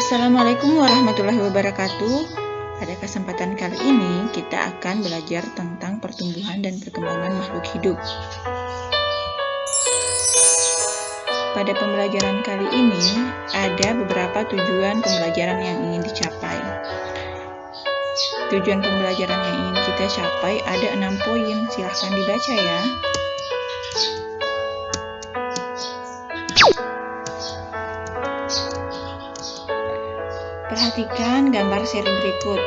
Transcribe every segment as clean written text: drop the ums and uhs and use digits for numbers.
Assalamualaikum warahmatullahi wabarakatuh. Pada kesempatan kali ini kita akan belajar tentang pertumbuhan dan perkembangan makhluk hidup. Pada pembelajaran kali ini ada beberapa tujuan pembelajaran yang ingin dicapai. Tujuan pembelajaran yang ingin kita capai ada 6 poin. Silahkan dibaca ya. Perhatikan gambar seri berikut.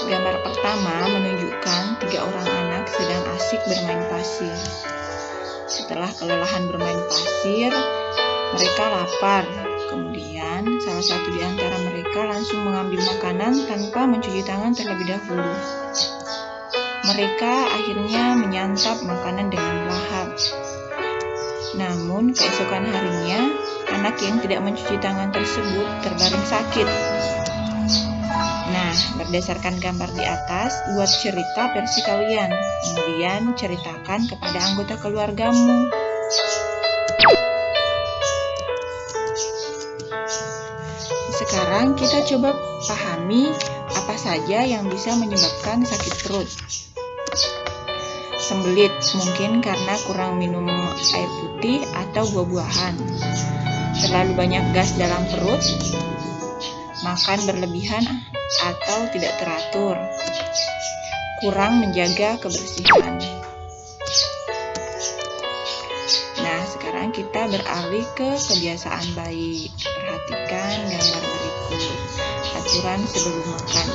Gambar pertama menunjukkan 3 orang anak sedang asik bermain pasir. Setelah kelelahan bermain pasir, mereka lapar. Kemudian salah satu di antara mereka langsung mengambil makanan tanpa mencuci tangan terlebih dahulu. Mereka akhirnya menyantap makanan dengan lahap. Namun keesokan harinya, anak yang tidak mencuci tangan tersebut terbaring sakit. Nah, berdasarkan gambar di atas, buat cerita versi kalian. Kemudian ceritakan kepada anggota keluargamu. Sekarang kita coba pahami apa saja yang bisa menyebabkan sakit perut. Sembelit, mungkin karena kurang minum air putih atau buah-buahan. Terlalu banyak gas dalam perut, makan berlebihan atau tidak teratur, kurang menjaga kebersihan. Nah, sekarang kita beralih ke kebiasaan baik. Perhatikan gambar berikut. Aturan sebelum makan.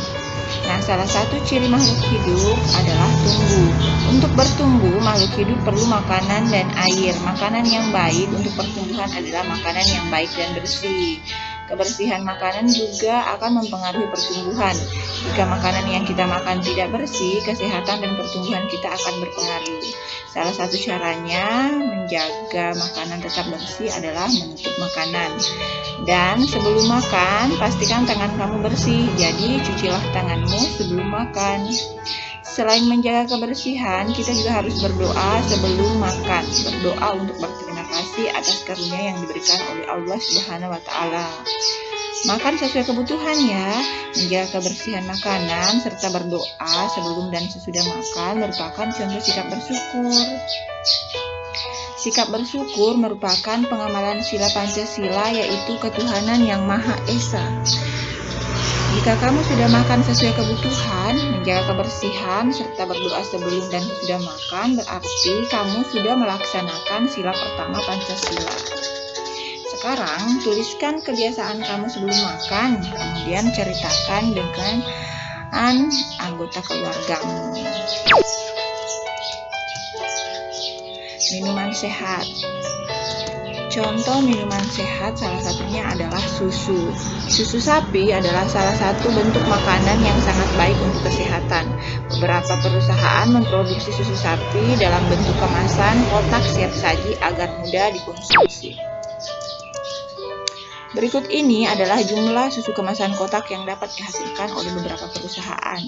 Nah, salah satu ciri makhluk hidup adalah tumbuh. Untuk bertumbuh, makhluk hidup perlu makanan dan air. Makanan yang baik untuk pertumbuhan adalah makanan yang baik dan bersih. Kebersihan makanan juga akan mempengaruhi pertumbuhan. Jika makanan yang kita makan tidak bersih, kesehatan dan pertumbuhan kita akan berpengaruh. Salah satu caranya menjaga makanan tetap bersih adalah menutup makanan. Dan sebelum makan, pastikan tangan kamu bersih. Jadi, cucilah tanganmu sebelum makan. Selain menjaga kebersihan, kita juga harus berdoa sebelum makan. Berdoa untuk berterima kasih atas karunia yang diberikan oleh Allah Subhanahu wa Ta'ala. Makan sesuai kebutuhan ya. Menjaga kebersihan makanan serta berdoa sebelum dan sesudah makan merupakan contoh sikap bersyukur. Sikap bersyukur merupakan pengamalan sila Pancasila, yaitu ketuhanan yang Maha Esa. Jika kamu sudah makan sesuai kebutuhan, menjaga kebersihan, serta berdoa sebelum dan sesudah makan, berarti kamu sudah melaksanakan sila pertama Pancasila. Sekarang, tuliskan kebiasaan kamu sebelum makan, kemudian ceritakan dengan anggota keluargamu. Minuman sehat. Contoh minuman sehat salah satunya adalah susu. Susu sapi adalah salah satu bentuk makanan yang sangat baik untuk kesehatan. Beberapa perusahaan memproduksi susu sapi dalam bentuk kemasan kotak siap saji agar mudah dikonsumsi. Berikut ini adalah jumlah susu kemasan kotak yang dapat dihasilkan oleh beberapa perusahaan.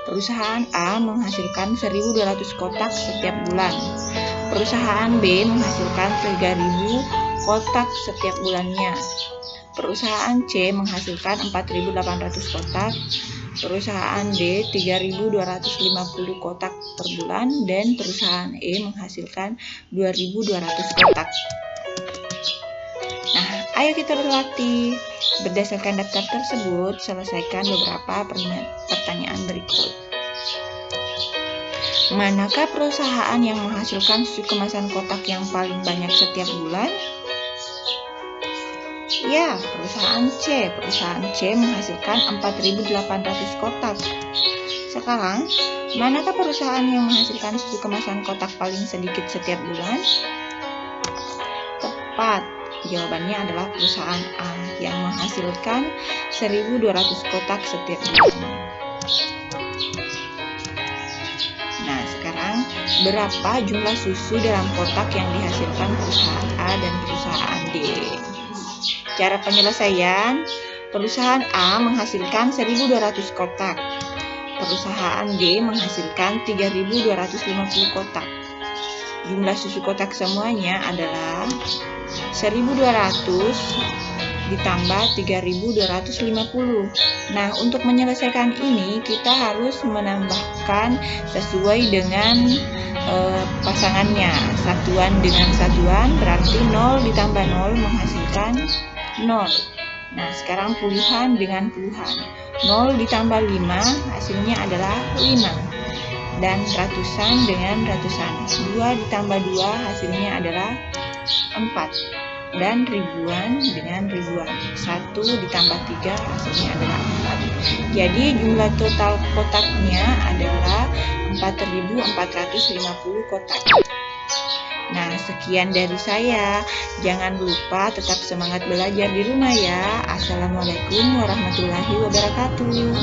Perusahaan A menghasilkan 1.200 kotak setiap bulan. Perusahaan B menghasilkan 3.000 kotak setiap bulannya. Perusahaan C menghasilkan 4.800 kotak. Perusahaan D 3.250 kotak per bulan. Dan perusahaan E menghasilkan 2.200 kotak. Nah, ayo kita berlatih. Berdasarkan daftar tersebut, selesaikan beberapa pertanyaan berikut. Manakah perusahaan yang menghasilkan susu kemasan kotak yang paling banyak setiap bulan? Ya, perusahaan C. Perusahaan C menghasilkan 4.800 kotak. Sekarang, manakah perusahaan yang menghasilkan susu kemasan kotak paling sedikit setiap bulan? Tepat. Jawabannya adalah perusahaan A yang menghasilkan 1.200 kotak setiap bulan. Nah, sekarang berapa jumlah susu dalam kotak yang dihasilkan perusahaan A dan perusahaan D? Cara penyelesaian, perusahaan A menghasilkan 1.200 kotak. Perusahaan D menghasilkan 3.250 kotak. Jumlah susu kotak semuanya adalah 1.200 ditambah 3.250. Nah, untuk menyelesaikan ini kita harus menambahkan sesuai dengan pasangannya. Satuan dengan satuan berarti 0 ditambah 0 menghasilkan 0. Nah, sekarang puluhan dengan puluhan. 0 ditambah 5 hasilnya adalah 5. Dan ratusan dengan ratusan. 2 ditambah 2 hasilnya adalah 4. Dan ribuan dengan ribuan. 1 ditambah 3 hasilnya adalah 4. Jadi jumlah total kotaknya adalah 4.450 kotak. Nah, sekian dari saya. Jangan lupa tetap semangat belajar di rumah ya. Assalamualaikum warahmatullahi wabarakatuh.